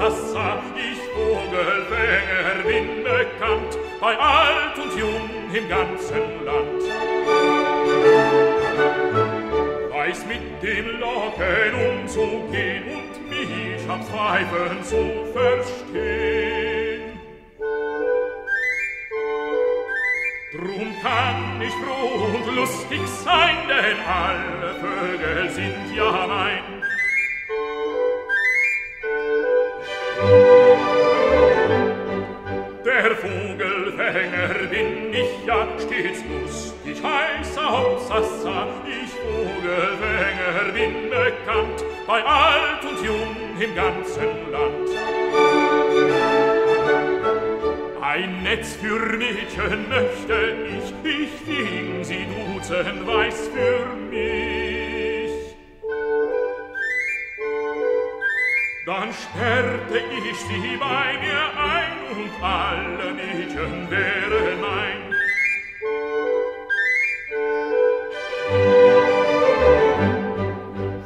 Sassa, ich Vogelfänger bin bekannt, bei alt und jung im ganzen Land. Weiß mit dem Locken umzugehen und mich am Pfeifen zu verstehen. Drum kann ich froh und lustig sein, denn alle Vögel sind ja mein. Der Vogelfänger bin ich ja stets lustig, heißer Hopsassa, ich Vogelfänger bin bekannt, bei alt und jung im ganzen Land. Ein Netz für Mädchen möchte ich fing sie duzen weiß für mich. Dann sperrte ich sie bei mir ein und alle Mädchen wären mein.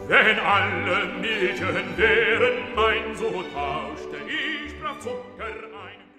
Wenn alle Mädchen wären mein, so tauschte ich brav Zucker ein.